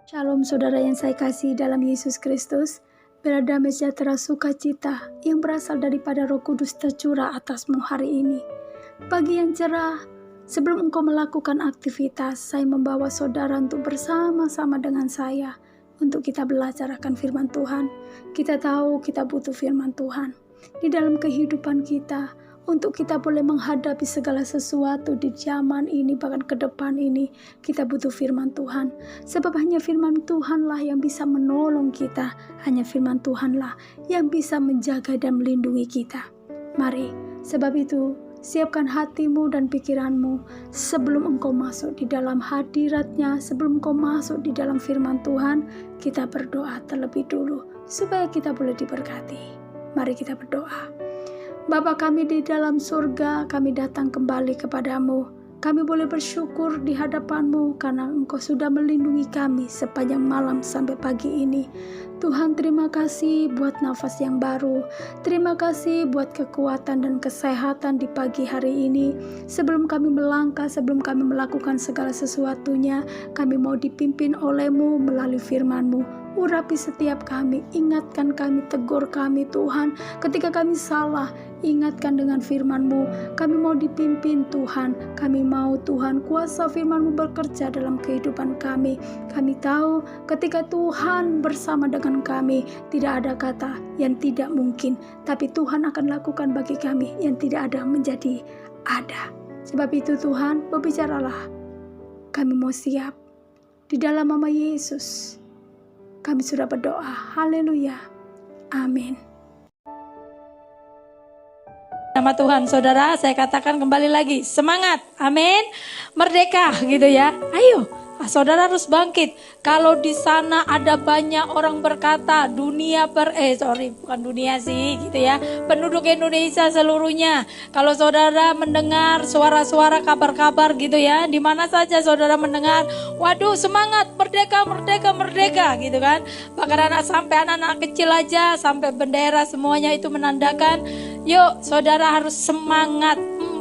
Shalom saudara yang saya kasih dalam Yesus Kristus. Berdamai sejahtera sukacita yang berasal daripada Roh Kudus tercurah atasmu hari ini. Pagi yang cerah, sebelum engkau melakukan aktivitas, saya membawa saudara untuk bersama-sama dengan saya untuk kita belajar akan firman Tuhan. Kita tahu kita butuh firman Tuhan di dalam kehidupan kita, untuk kita boleh menghadapi segala sesuatu di zaman ini, bahkan ke depan ini, kita butuh firman Tuhan. Sebab hanya firman Tuhanlah yang bisa menolong kita. Hanya firman Tuhanlah yang bisa menjaga dan melindungi kita. Mari, sebab itu, siapkan hatimu dan pikiranmu sebelum engkau masuk di dalam hadirat-Nya, sebelum engkau masuk di dalam firman Tuhan, kita berdoa terlebih dulu, supaya kita boleh diberkati. Mari kita berdoa. Bapa kami di dalam surga, kami datang kembali kepadamu. Kami boleh bersyukur di hadapan-Mu karena Engkau sudah melindungi kami sepanjang malam sampai pagi ini. Tuhan, terima kasih buat nafas yang baru. Terima kasih buat kekuatan dan kesehatan di pagi hari ini. Sebelum kami melangkah, sebelum kami melakukan segala sesuatunya, kami mau dipimpin oleh-Mu melalui firman-Mu. Urapi setiap kami, ingatkan kami, tegur kami Tuhan. Ketika kami salah, ingatkan dengan firman-Mu. Kami mau dipimpin Tuhan. Kami mau Tuhan kuasa firman-Mu bekerja dalam kehidupan kami. Kami tahu ketika Tuhan bersama dengan kami, tidak ada kata yang tidak mungkin. Tapi Tuhan akan lakukan bagi kami yang tidak ada menjadi ada. Sebab itu Tuhan, berbicaralah. Kami mau siap. Di dalam nama Yesus kami sudah berdoa. Haleluya. Amin. Nama Tuhan, saudara, saya katakan kembali lagi, semangat, amin, merdeka gitu ya. Ayo, saudara harus bangkit. Kalau di sana ada banyak orang berkata, bukan dunia sih gitu ya, penduduk Indonesia seluruhnya. Kalau saudara mendengar suara-suara kabar-kabar gitu ya, di mana saja saudara mendengar, waduh semangat, merdeka, merdeka, merdeka gitu kan. Bahkan anak-anak kecil aja, sampai bendera semuanya itu menandakan, yuk saudara harus semangat.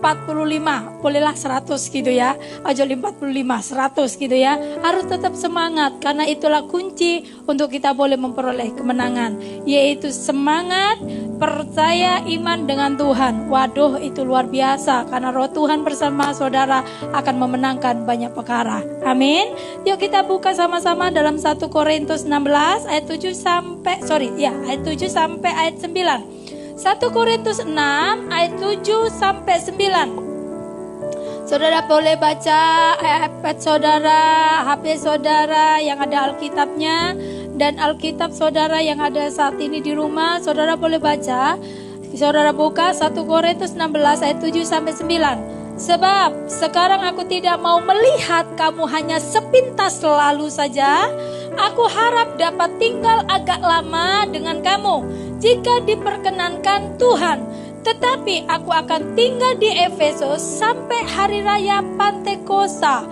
45, bolehlah 100 gitu ya. Ajol 45, 100 gitu ya. Harus tetap semangat karena itulah kunci untuk kita boleh memperoleh kemenangan, yaitu semangat, percaya, iman dengan Tuhan. Waduh, itu luar biasa karena Roh Tuhan bersama saudara akan memenangkan banyak perkara. Amin. Yuk kita buka sama-sama dalam 1 Korintus 16 ayat 7 sampai ayat 7 sampai ayat 9. 1 Korintus 6 ayat 7 sampai 9. Saudara boleh baca iPad saudara, HP saudara yang ada Alkitabnya, dan Alkitab saudara yang ada saat ini di rumah, saudara boleh baca. Saudara buka 1 Korintus 16 ayat 7 sampai 9. Sebab sekarang aku tidak mau melihat kamu hanya sepintas lalu saja. Aku harap dapat tinggal agak lama dengan kamu jika diperkenankan Tuhan. Tetapi aku akan tinggal di Efesus sampai hari raya Pantekosta.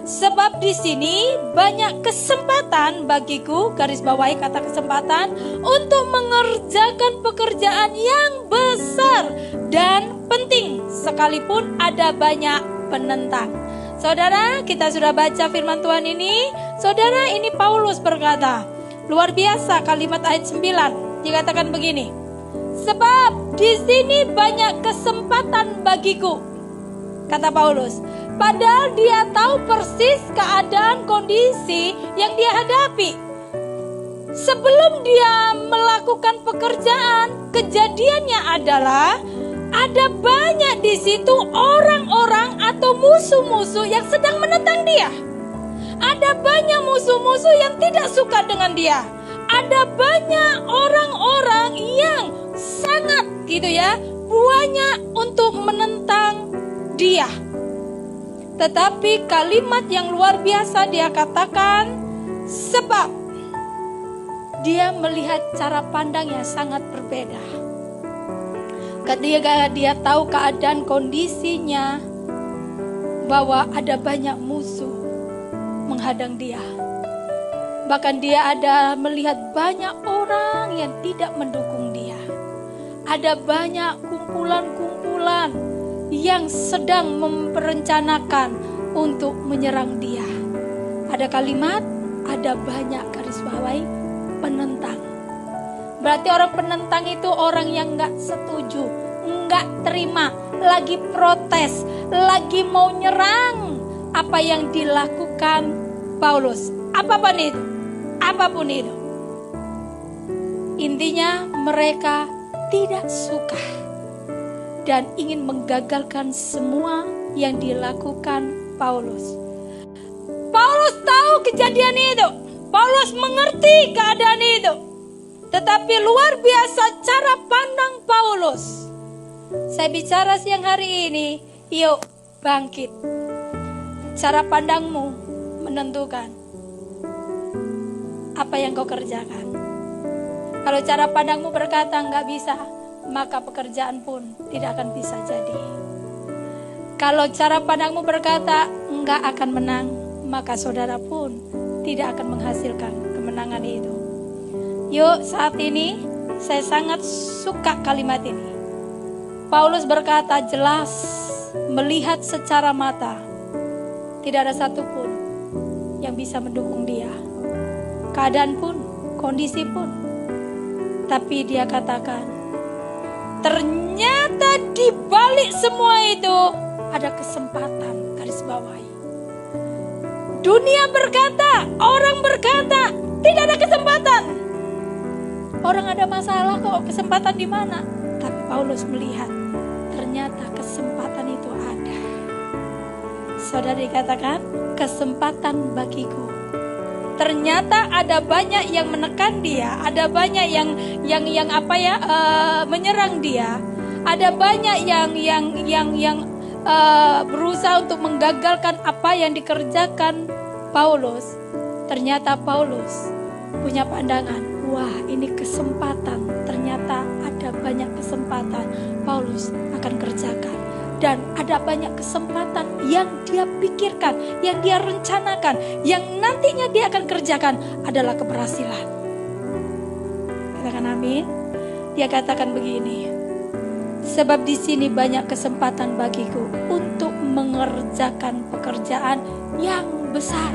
Sebab di sini banyak kesempatan bagiku, garis bawahi kata kesempatan, untuk mengerjakan pekerjaan yang besar dan penting, sekalipun ada banyak penentang. Saudara, kita sudah baca firman Tuhan ini. Saudara, ini Paulus berkata, luar biasa kalimat ayat 9. Dikatakan begini, sebab di sini banyak kesempatan bagiku, kata Paulus. Padahal dia tahu persis keadaan kondisi yang dia hadapi. Sebelum dia melakukan pekerjaan, kejadiannya adalah ada banyak di situ orang-orang atau musuh-musuh yang sedang menentang dia. Ada banyak musuh-musuh yang tidak suka dengan dia. Ada banyak orang-orang yang sangat banyak untuk menentang dia. Tetapi kalimat yang luar biasa dia katakan, sebab dia melihat cara pandang yang sangat berbeda. Ketika dia tahu keadaan kondisinya, bahwa ada banyak musuh menghadang dia. Bahkan dia ada melihat banyak orang yang tidak mendukung dia. Ada banyak kumpulan-kumpulan yang sedang merencanakan untuk menyerang dia. Ada kalimat, ada banyak, garis bawahi, penentang. Berarti orang penentang itu orang yang gak setuju, gak terima, lagi protes, lagi mau nyerang apa yang dilakukan Paulus. Apapun itu. Intinya mereka tidak suka dan ingin menggagalkan semua yang dilakukan Paulus. Paulus tahu kejadian itu. Paulus mengerti keadaan itu. Tetapi luar biasa cara pandang Paulus. Saya bicara siang hari ini, yuk bangkit. Cara pandangmu menentukan apa yang kau kerjakan. Kalau cara pandangmu berkata nggak bisa, maka pekerjaan pun tidak akan bisa jadi. Kalau cara pandangmu berkata nggak akan menang, maka saudara pun tidak akan menghasilkan kemenangan itu. Yuk, saat ini saya sangat suka kalimat ini. Paulus berkata jelas, melihat secara mata, tidak ada satupun yang bisa mendukung dia. Keadaan pun, kondisi pun. Tapi dia katakan, ternyata di balik semua itu ada kesempatan, garis bawahi. Dunia berkata, orang berkata, tidak ada kesempatan. Orang ada masalah kok, kesempatan di mana? Tapi Paulus melihat, ternyata kesempatan itu ada. Saudara dikatakan, kesempatan bagiku. Ternyata ada banyak yang menekan dia, ada banyak yang menyerang dia, ada banyak yang berusaha untuk menggagalkan apa yang dikerjakan Paulus. Ternyata Paulus punya pandangan, wah ini kesempatan, ternyata ada banyak kesempatan Paulus akan kerjakan. Dan ada banyak kesempatan yang dia pikirkan, yang dia rencanakan, yang nantinya dia akan kerjakan adalah keberhasilan. Katakan amin. Dia katakan begini, sebab di sini banyak kesempatan bagiku untuk mengerjakan pekerjaan yang besar.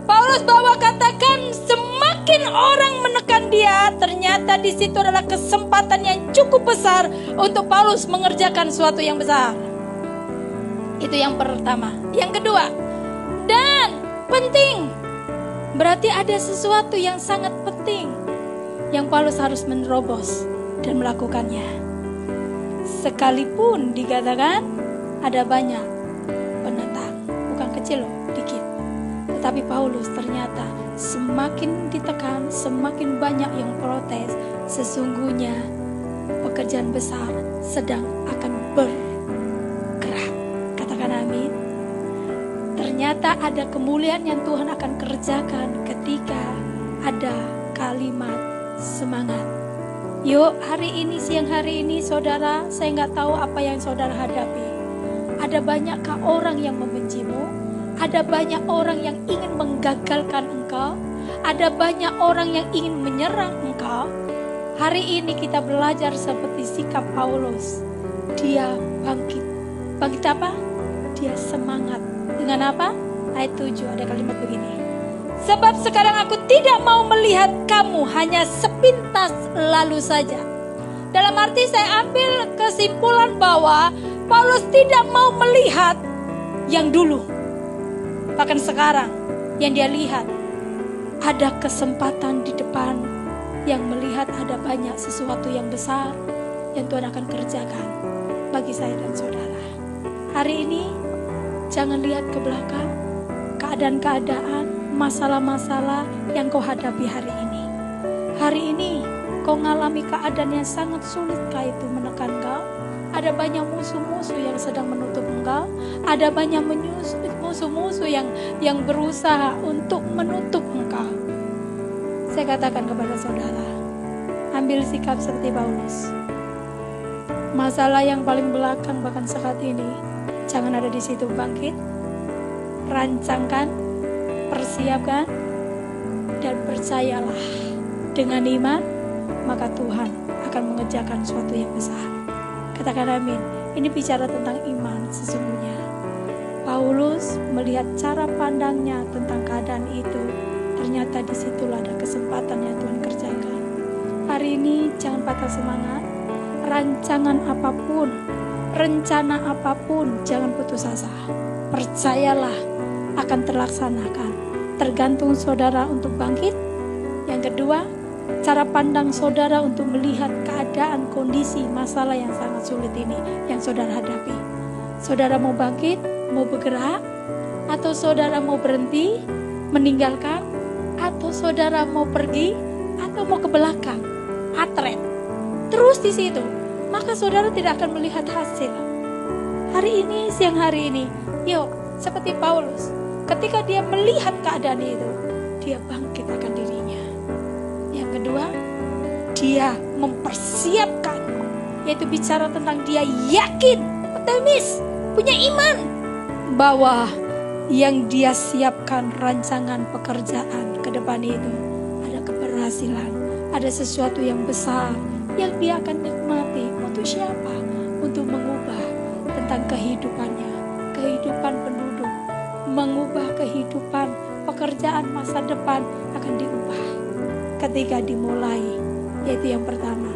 Paulus bahwa katakan semakin orang menekan dia, ternyata di situ adalah kesempatan yang cukup besar untuk Paulus mengerjakan sesuatu yang besar. Itu yang pertama. Yang kedua, dan penting. Berarti ada sesuatu yang sangat penting yang Paulus harus menerobos dan melakukannya. Sekalipun dikatakan ada banyak penentang, bukan kecil loh, dikit. Tetapi Paulus ternyata semakin ditekan, semakin banyak yang protes. Sesungguhnya pekerjaan besar sedang akan bergerak. Katakan amin. Ternyata ada kemuliaan yang Tuhan akan kerjakan ketika ada kalimat semangat. Yuk, hari ini, siang hari ini saudara, saya nggak tahu apa yang saudara hadapi. Ada banyakkah orang yang membencimu? Ada banyak orang yang ingin menggagalkan engkau. Ada banyak orang yang ingin menyerang engkau. Hari ini kita belajar seperti sikap Paulus. Dia bangkit. Bangkit apa? Dia semangat. Dengan apa? Ayat 7 ada kalimat begini. Sebab sekarang aku tidak mau melihat kamu hanya sepintas lalu saja. Dalam arti saya ambil kesimpulan bahwa Paulus tidak mau melihat yang dulu. Bahkan sekarang yang dia lihat ada kesempatan di depan, yang melihat ada banyak sesuatu yang besar yang Tuhan akan kerjakan bagi saya dan saudara. Hari ini jangan lihat ke belakang, keadaan-keadaan, masalah-masalah yang kau hadapi hari ini. Hari ini kau mengalami keadaan yang sangat sulit, kah itu menekan kau? Ada banyak musuh-musuh yang sedang menutup engkau. Ada banyak musuh-musuh yang berusaha untuk menutup engkau. Saya katakan kepada saudara, ambil sikap seperti Paulus. Masalah yang paling belakang bahkan saat ini, jangan ada di situ. Bangkit, rancangkan, persiapkan, dan percayalah dengan iman, maka Tuhan akan mengerjakan sesuatu yang besar. Katakan amin. Ini bicara tentang iman sesungguhnya. Paulus melihat cara pandangnya tentang keadaan itu. Ternyata disitulah ada kesempatan yang Tuhan kerjakan. Hari ini jangan patah semangat. Rancangan apapun, rencana apapun, jangan putus asa. Percayalah akan terlaksanakan. Tergantung saudara untuk bangkit. Yang kedua, cara pandang saudara untuk melihat keadaan, kondisi, masalah yang sangat sulit ini yang saudara hadapi. Saudara mau bangkit, mau bergerak, atau saudara mau berhenti, meninggalkan, atau saudara mau pergi, atau mau ke belakang, atret, terus di situ, maka saudara tidak akan melihat hasil. Hari ini, siang hari ini, yuk, seperti Paulus, ketika dia melihat keadaan itu, dia bangkit akan dirinya. Yang kedua, dia mempersiapkan, yaitu bicara tentang dia yakin, optimis, punya iman, bahwa yang dia siapkan rancangan pekerjaan ke depan itu ada keberhasilan, ada sesuatu yang besar yang dia akan nikmati. Untuk siapa? Untuk mengubah tentang kehidupannya, kehidupan penduduk, mengubah kehidupan pekerjaan masa depan akan diubah ketika dimulai. Yaitu yang pertama,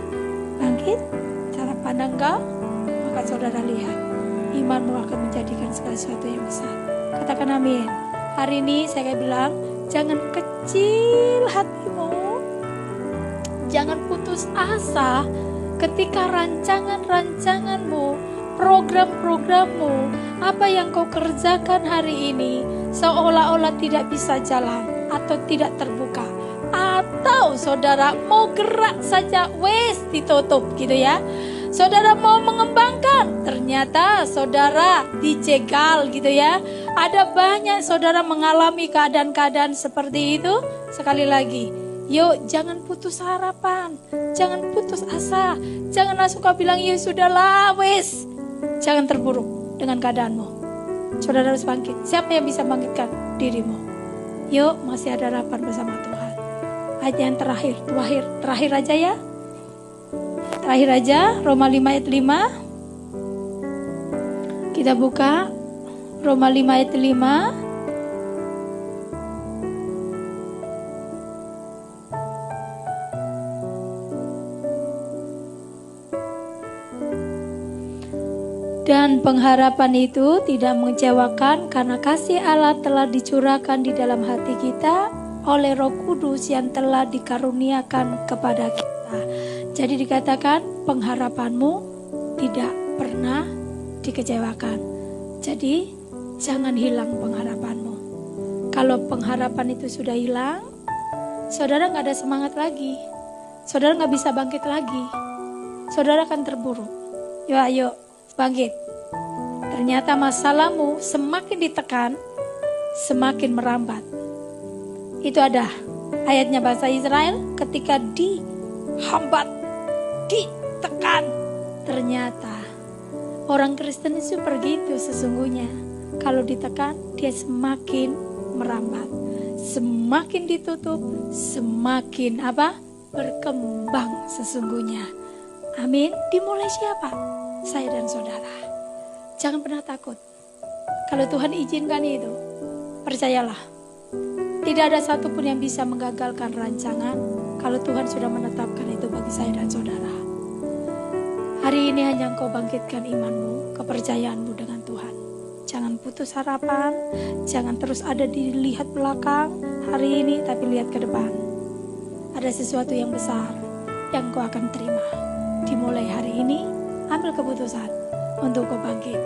bangkit, cara pandang kau, maka saudara lihat imanmu akan menjadikan segala sesuatu yang besar. Katakan amin. Hari ini saya bilang, jangan kecil hatimu, jangan putus asa ketika rancangan-rancanganmu, program-programmu, apa yang kau kerjakan hari ini seolah-olah tidak bisa jalan atau tidak terbuka. Atau saudara mau gerak saja, wes ditutup gitu ya. Saudara mau mengembangkan, ternyata saudara dijegal gitu ya. Ada banyak saudara mengalami keadaan-keadaan seperti itu. Sekali lagi, yuk jangan putus harapan, jangan putus asa, jangan langsung kau bilang ya sudahlah wes. Jangan terburuk dengan keadaanmu. Saudara harus bangkit. Siapa yang bisa bangkitkan dirimu? Yuk, masih ada harapan bersama Tuhan. Ayat yang terakhir aja ya. Terakhir aja, Roma 5 ayat 5. Kita buka Roma 5 ayat 5. Dan pengharapan itu tidak mengecewakan karena kasih Allah telah dicurahkan di dalam hati kita oleh Roh Kudus yang telah dikaruniakan kepada kita. Jadi dikatakan pengharapanmu tidak pernah dikecewakan. Jadi jangan hilang pengharapanmu. Kalau pengharapan itu sudah hilang, saudara gak ada semangat lagi. Saudara gak bisa bangkit lagi. Saudara akan terburuk. Yuk ayo bangkit. Ternyata masalahmu semakin ditekan, semakin merambat. Itu ada ayatnya bahasa Israel ketika dihambat, ditekan. Ternyata orang Kristen itu begitu sesungguhnya. Kalau ditekan, dia semakin merambat. Semakin ditutup, semakin berkembang sesungguhnya. Amin. Dimulai siapa? Saya dan saudara. Jangan pernah takut. Kalau Tuhan izinkan itu, percayalah. Tidak ada satupun yang bisa menggagalkan rancangan kalau Tuhan sudah menetapkan itu bagi saya dan saudara. Hari ini hanya engkau bangkitkan imanmu, kepercayaanmu dengan Tuhan. Jangan putus harapan, jangan terus ada dilihat belakang hari ini, tapi lihat ke depan. Ada sesuatu yang besar yang kau akan terima. Dimulai hari ini, ambil keputusan untuk kau bangkit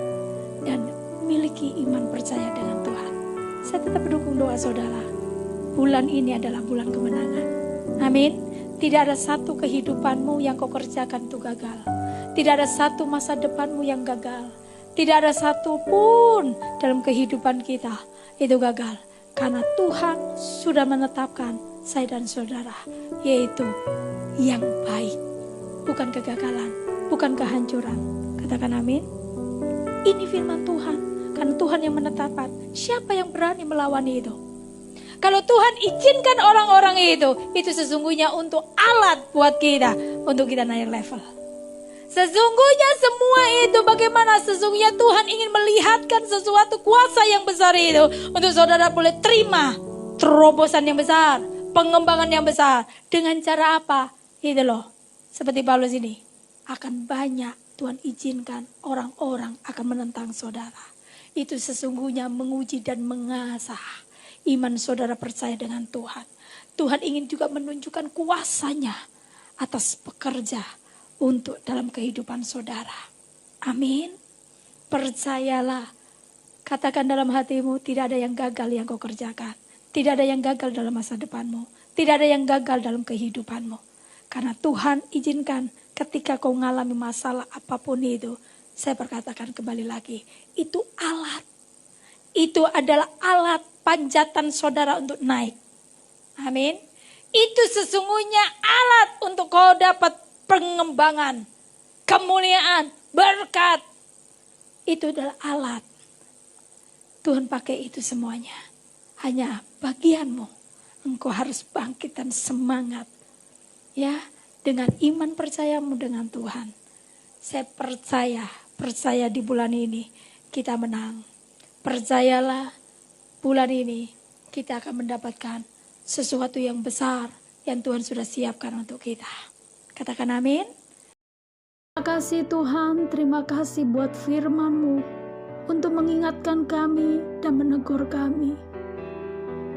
dan miliki iman percaya dengan Tuhan. Saya tetap mendukung doa saudara. Bulan ini adalah bulan kemenangan. Amin. Tidak ada satu kehidupanmu yang kau kerjakan itu gagal. Tidak ada satu masa depanmu yang gagal. Tidak ada satu pun dalam kehidupan kita itu gagal. Karena Tuhan sudah menetapkan saya dan saudara, yaitu yang baik. Bukan kegagalan, bukan kehancuran. Katakan amin. Ini firman Tuhan. Karena Tuhan yang menetapkan. Siapa yang berani melawan itu? Kalau Tuhan izinkan orang-orang itu sesungguhnya untuk alat buat kita, untuk kita naik level. Sesungguhnya semua itu bagaimana? Sesungguhnya Tuhan ingin melihatkan sesuatu kuasa yang besar itu untuk saudara boleh terima terobosan yang besar, pengembangan yang besar. Dengan cara apa? Itu loh. Seperti Paulus ini. Akan banyak Tuhan izinkan orang-orang akan menentang saudara. Itu sesungguhnya menguji dan mengasah iman saudara percaya dengan Tuhan. Tuhan ingin juga menunjukkan kuasanya atas pekerja untuk dalam kehidupan saudara. Amin. Percayalah. Katakan dalam hatimu, tidak ada yang gagal yang kau kerjakan. Tidak ada yang gagal dalam masa depanmu. Tidak ada yang gagal dalam kehidupanmu. Karena Tuhan izinkan ketika kau mengalami masalah apapun itu. Saya perkatakan kembali lagi. Itu alat. Itu adalah alat panjatan saudara untuk naik. Amin. Itu sesungguhnya alat untuk kau dapat pengembangan, kemuliaan, berkat. Itu adalah alat. Tuhan pakai itu semuanya. Hanya bagianmu. Engkau harus bangkit dan semangat. Ya, dengan iman percayamu dengan Tuhan. Saya percaya di bulan ini kita menang. Percayalah, bulan ini kita akan mendapatkan sesuatu yang besar yang Tuhan sudah siapkan untuk kita. Katakan amin. Terima kasih Tuhan, terima kasih buat firman-Mu untuk mengingatkan kami dan menegur kami.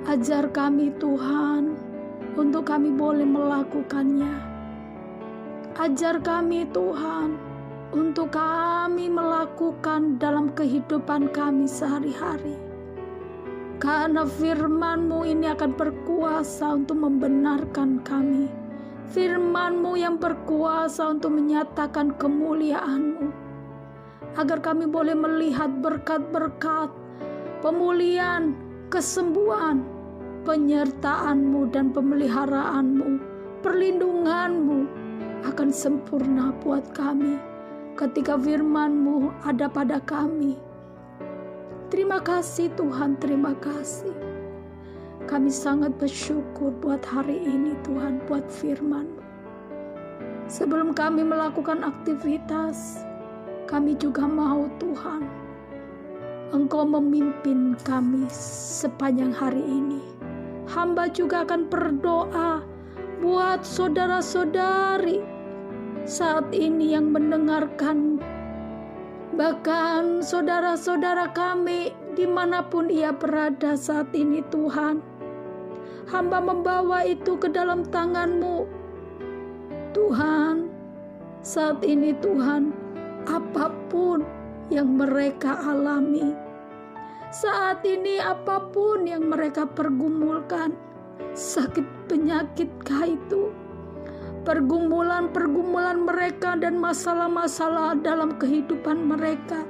Ajar kami Tuhan, untuk kami boleh melakukannya. Ajar kami Tuhan, untuk kami melakukan dalam kehidupan kami sehari-hari. Karena firman-Mu ini akan berkuasa untuk membenarkan kami. Firman-Mu yang berkuasa untuk menyatakan kemuliaan-Mu. Agar kami boleh melihat berkat-berkat, pemulihan, kesembuhan, penyertaan-Mu dan pemeliharaan-Mu, perlindungan-Mu akan sempurna buat kami ketika firman-Mu ada pada kami. Terima kasih Tuhan, terima kasih. Kami sangat bersyukur buat hari ini Tuhan, buat firman-Mu. Sebelum kami melakukan aktivitas, kami juga mau Tuhan, Engkau memimpin kami sepanjang hari ini. Hamba juga akan berdoa buat saudara-saudari saat ini yang mendengarkan. Bahkan saudara-saudara kami dimanapun ia berada saat ini Tuhan. Hamba membawa itu ke dalam tangan-Mu. Tuhan, saat ini Tuhan, apapun yang mereka alami, saat ini apapun yang mereka pergumulkan, sakit penyakitkah itu, pergumulan-pergumulan mereka dan masalah-masalah dalam kehidupan mereka,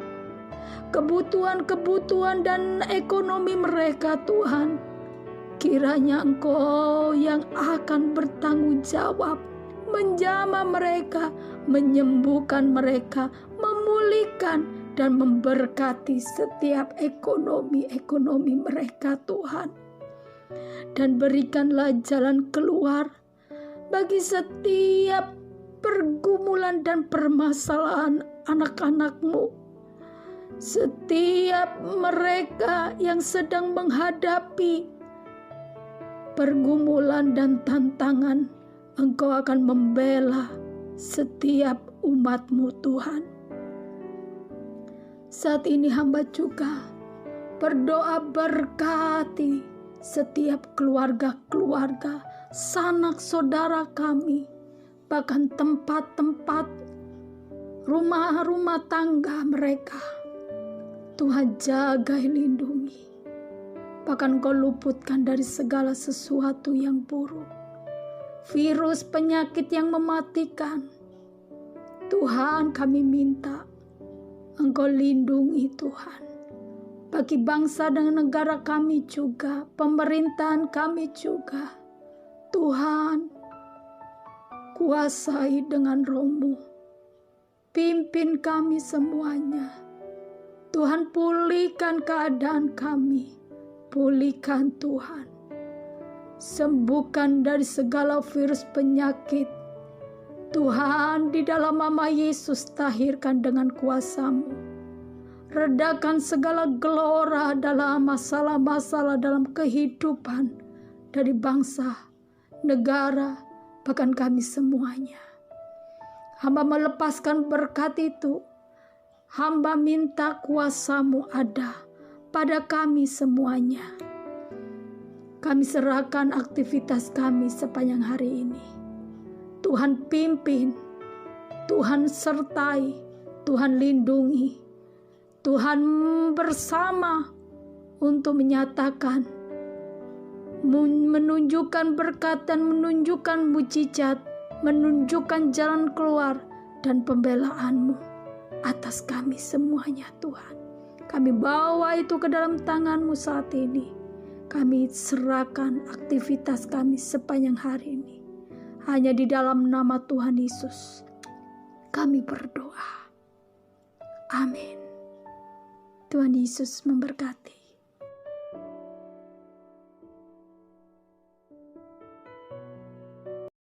kebutuhan-kebutuhan dan ekonomi mereka Tuhan, kiranya Engkau yang akan bertanggung jawab, menjamah mereka, menyembuhkan mereka, memulihkan dan memberkati setiap ekonomi mereka Tuhan. Dan berikanlah jalan keluar bagi setiap pergumulan dan permasalahan anak-anak-Mu. Setiap mereka yang sedang menghadapi pergumulan dan tantangan, Engkau akan membela setiap umat-Mu Tuhan. Saat ini hamba juga berdoa berkati setiap keluarga-keluarga, sanak saudara kami, bahkan tempat-tempat rumah-rumah tangga mereka. Tuhan jaga lindungi, bahkan Kau luputkan dari segala sesuatu yang buruk, virus penyakit yang mematikan. Tuhan, kami minta Engkau lindungi Tuhan, bagi bangsa dan negara kami juga, pemerintahan kami juga. Tuhan, kuasai dengan Roh-Mu, pimpin kami semuanya. Tuhan, pulihkan keadaan kami, pulihkan Tuhan, sembuhkan dari segala virus penyakit Tuhan, di dalam nama Yesus, tahirkan dengan kuasa-Mu. Redakan segala gelora dalam masalah-masalah dalam kehidupan dari bangsa, negara, bahkan kami semuanya. Hamba melepaskan berkat itu. Hamba minta kuasa-Mu ada pada kami semuanya. Kami serahkan aktivitas kami sepanjang hari ini. Tuhan pimpin, Tuhan sertai, Tuhan lindungi, Tuhan bersama untuk menyatakan, menunjukkan berkat dan menunjukkan mujizat, menunjukkan jalan keluar dan pembelaan-Mu atas kami semuanya Tuhan. Kami bawa itu ke dalam tangan-Mu saat ini. Kami serahkan aktivitas kami sepanjang hari ini. Hanya di dalam nama Tuhan Yesus kami berdoa. Amin. Tuhan Yesus memberkati.